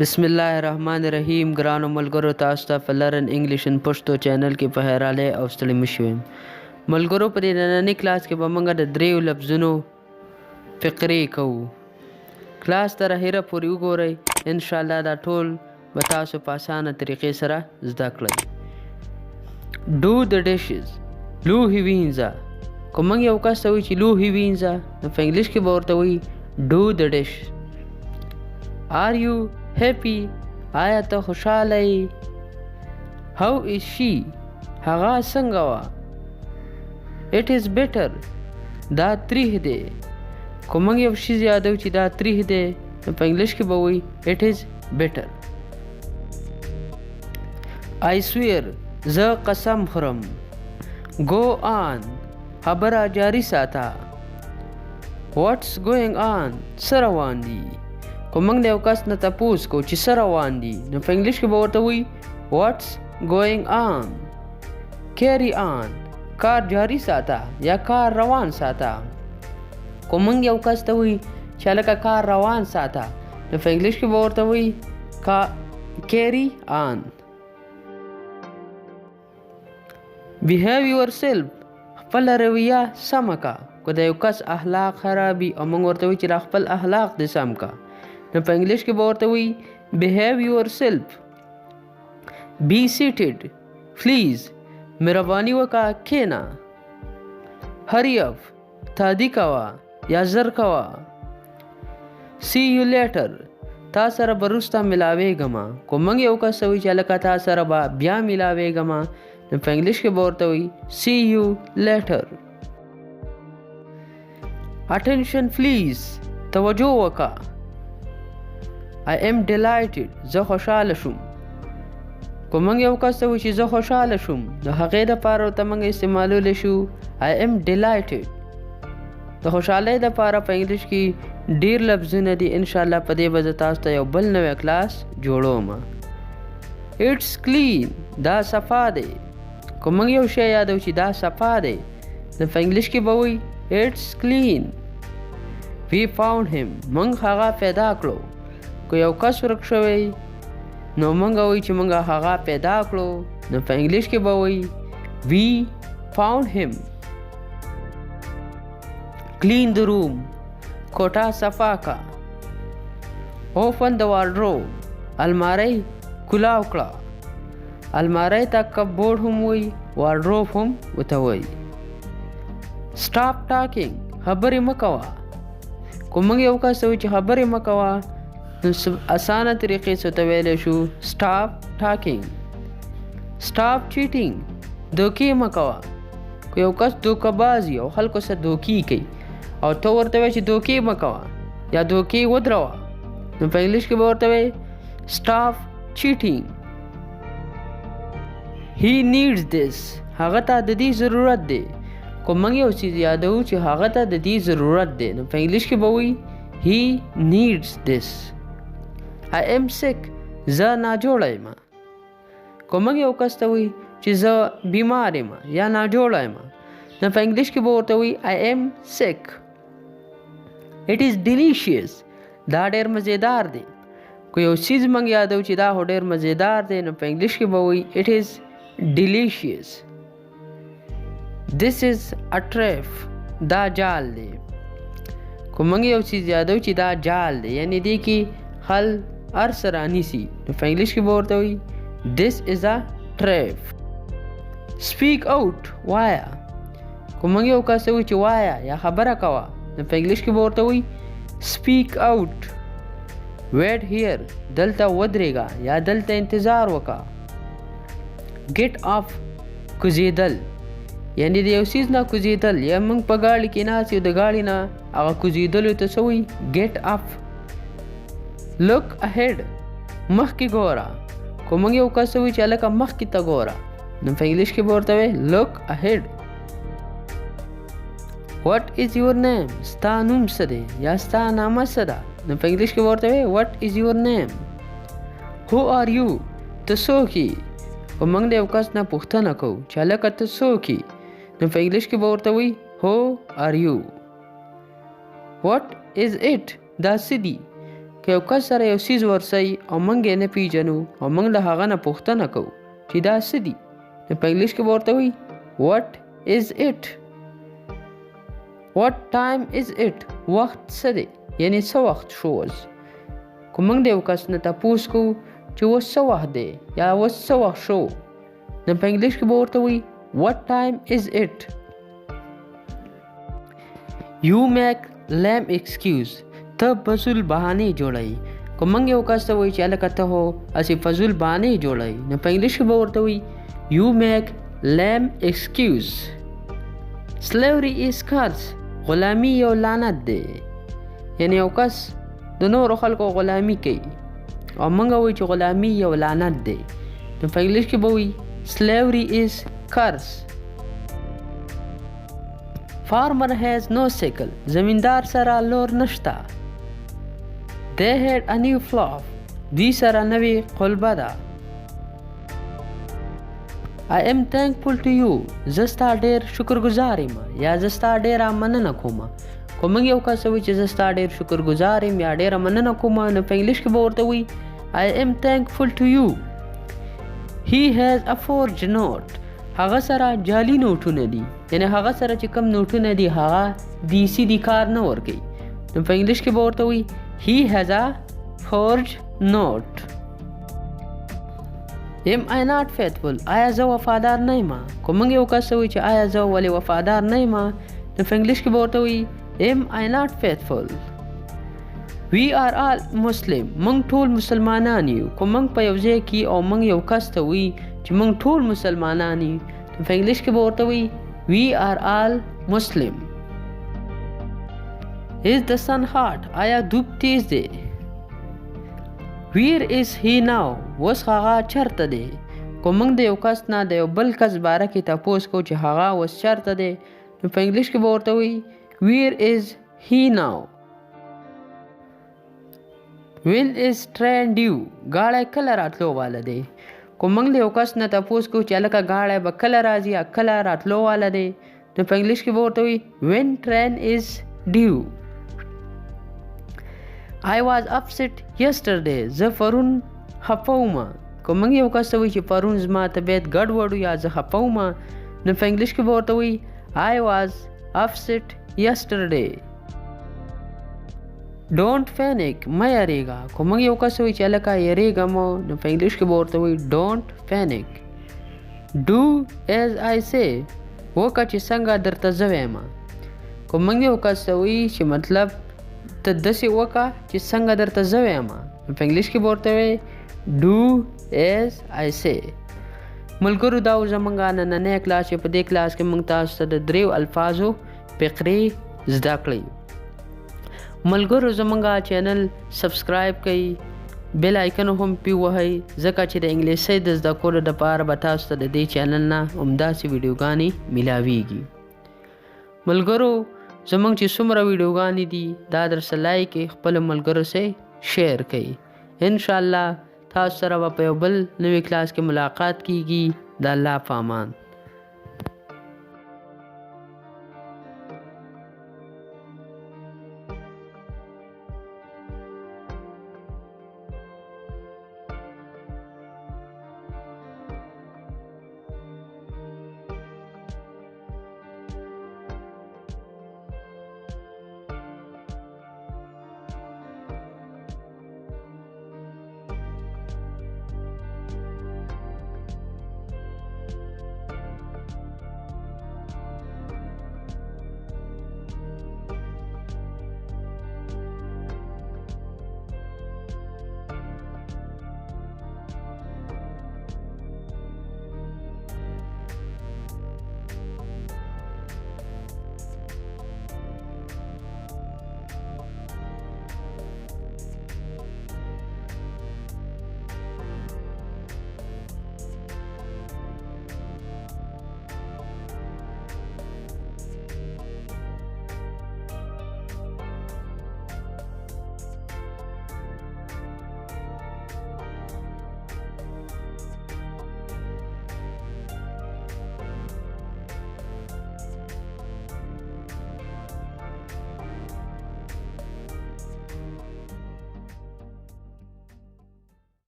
बिस्मिल्लाहिर्रहमानिर्रहीम ګرانو ملګرو تاسو ته په لرن انګلیش ان پښتو چینل کې په هراله او ستړي مشوم ملګرو په دې نننی کلاس کې به موږ د دریو لفظونو فقرې کوو کلاس تر اخره پورې وګورئ ان شاء الله دا ټول به تاسو په اسانه طریقې سره زده کړئ do the dishes لوښي وینځه که موږ یو کس ته وایو چې لوښي وینځه نو په انګلیش کې به ورته وایي do the dish are you happy آیا ته خوشحاله یې how is she هغه څنګه وه it is better دا تریخ دی که موږ یو شي یادو چې دا تریخ دی نو په انګلیش کې به وایي it is better I swear زه قسم خورم go on خبره جاری ساته what's going on څه روان دي که موږ د یو کس نه تپوس کو چې څه روان دي نو په انګلیش کې به ورته وایي what's going on carry on کار جاری ساته یا کار روان ساته که موږ یو کس ته وایي چې هلکه کار روان ساته نو په انګلیش کې به ورته وایي carry on behave yourself خپله رویه سمه که که د یو کس اخلاق خرابي او موږ ورته وایي چې دا خپل اخلاق دې سم که نو په انګلیش کې به ورته وایي behave yourself be seated please مهرباني وکړه کښېنه hurry up تادي کوه یا زر کوه see you later تا سره به وروسته ملاوېږم که موږ یو کس وایي چې هلکه تا سره به بیا ملاوېږم نو په انګلیش کې به ورته وایي see you later attention please توجه وکړه I am delighted زه خوشحاله شوم که موږ یو کس ته وایو چې زه خوشحاله شوم د هغې دپاره ورته موږ استعمالولی شو I am delighted د خوشحالۍ دپاره په انګلیش کې ډېر لفظونه دي انشاءالله په دې به زه تاسو ته یو بل نوی کلاس جوړوم It's clean دا صفا دی که موږ یو شی یادو چې دا صفا دی نو په انګلیش کې به وایي It's clean We found him موږ هغه پیدا کړو که یو کس ورک شوی نو موږ وایو چې موږ هغه پیدا کړو نو په انګلیش کې به وایي We found him Clean the room کوټه صفا کا Open the wardrobe الماری کلاو کړه الماری ته کپبورډ هم وایي وارډروب هم ورته وایي Stop talking خبرې مه کوه که موږ یو کس وایو چې خبرې مه کوه نو اسانه طریقې څه ته ویلی شو Stop talking Stop cheating دوکې مه کوه که یو کس دوکه‌باز وي او خلکو سره دوکې کوي او ته ورته وایې چې دوکې مه کوه یا دوکې ودروه نو په انګلیش کې به ورته وایې Stop cheating He needs this هغه ته د دې ضرورت دی که موږ یو څیز یادو چې هغه ته د دې ضرورت دی نو په انګلیش کې به وایي He needs this I am sick زه ناجوړه یم که موږ یو کس ته وایي چې زه بیمار یم یا ناجوړه یم نو په انګلیش کې به ورته وایي I am sick It is delicious دا ډېر مزیدار دی که یو څیز موږ یادو چې دا خو ډېر مزیدار دی نو په انګلیش کې به وایي It is delicious This is a trap دا جال دی که موږ یو څیز یادو چې دا جال دی یعنی دی کې خل هر څه رانیسي نو په انګلیش کې به ورته وایي This is a trap Speak out وایه که موږ یو کس وایو چې وایه یا خبره کوه نو په انګلیش کې به ورته وایي Speak out Wait here دلته ودرېږه یا دلته انتظار وکړه Get off کوزېدل یعنی د یو څیز نه کوزېدل یا موږ په ګاډي کې ناست یو د ګاډي نه هغه کوزېدلو ته څه وایي Get off Look ahead مخکې ګوره که موږ یو کس وایو چې هلکه مخکې ته ګوره نو په انګلیش کې به ورته وایي Look ahead What is your name ستا نوم څه دی یا ستا نامه څه ده نو په انګلیش کې به ورته وایي What is your name Who are you ته څوک یې که موږ د یو کس نه پوښتنه کوو چې هلکه ته څوک یې نو په انګلیش کې به ورته وایي Who are you What is it دا څه دي که یو کس سره یو څیز ورسئ او موږ یې نه پیژنو او موږ له هغه نه پوښتنه کوو چې دا څه دي، نو په انګلیش کې به ورته وایي what is it. what time is it. وخت څه دی، یعنی څه وخت شو اوس. که موږ د یو کس نه تپوس کوو چې اوس څه وخت دی یا اوس څه وخت شو، نو په انګلیش کې به ورته وایي what time is it. you make lame excuse. ته فضول بهانې جوړوي. که موږ یو کس ته وایي چې هلکه ته هو هسې فضول بهانې جوړوي، نو په انګلیش کې به ورته وایي you make lame excuse. slavery is curse. غلامي یو لعنت دی، یعنی یو کس د نورو خلکو غلامي کوي او موږ وایو چې غلامي یو لعنت دی، نو په انګلیش کې به وایي slavery is curse. farmer has no sickle. زمیندار سره لور نشته. they had a new plough. دوی سره نوې قلبه ده. I am thankful to you. زه ستا ډېر شکرګزار یم یا زه ستا ډېره مننه کوم. که موږ یو کس وایي چې زه ستا ډېر شکرګزار یم یا ډېره مننه کوم، نو په انګلیش کې به ورته وایي I am thankful to you. he has a forged note. هغه سره جعلي نوټونه دي، یعنی هغه سره چې کم نوټونه دي هغه دیسي دي، کار نه ورکوي، نو په انګلیش کې به ورته وایي he has a forged note. am I not faithful. آیا زه وفادار نه یم. که موږ یو کس وایي چې آیا زه ولې وفادار نه یم، نو په انګلیش کې به ورته وایي am I not faithful. we are all Muslim. موږ ټول مسلمانان یو. که موږ په یو ځای کې او موږ یو کس ته وایي چې موږ ټول مسلمانان یو، نو په انګلیش کې به ورته وایي we are all Muslim. is the sun hot. آیا دوب تیز دی. where is he now. اوس هغه چرته دی. که موږ د یو کس نه د یو بل کس باره کې تپوس کوو چې هغه اوس چرته دی، نو په انګلیش کې به ورته وایي where is he now. when is train due. ګاډی کله راتلو واله دی. که موږ له یو کس نه تپوس کوو چې هلکه ګاډی به کله راځي یا کله راتلو واله دی، نو په انګلیش کې به ورته وایي when train is due. I was upset yesterday. زه پرون خفه وم. که موږ یو کس ته وایي چې پرون زما طبیعت ګډوډ یا زه خفه وم، نو په انګلیش کې به ورته وایي I was upset yesterday. don't panic. مه یریږه. که موږ یو کس وایي چې هلکه یریږم، نو په انګلیش کې به ورته وایي don't panic. do as I say. وکړه چې څنګه درته زه وایم. که موږ یو کس ته وایي چې مطلب ته داسې وکړه چې څنګه درته زه وایم، نو په انګلیش کې به ورته وایي do as I say. ملګرو دا زموږ نننی کلاس چې په دې کلاس کې موږ تاسو ته د 3 الفاظو فقرې زده کړئ. ملګرو زموږ چینل سبسکرایب کړئ، بیل آیکن هم پې وهئ، ځکه چې د انګلیسۍ د زده کولو دپاره به تاسو ته د دې چینل نه همداسې ویډیوګانې میلاویږي. ملګرو زموږ چې څومره ویډیوګانې دي دا درسه لایک کړئ، خپلو ملګرو سره شیر کړئ. انشاءالله تاسو سره به په یو بل نوي کلاس کې ملاقات کیږي. د الله په امان.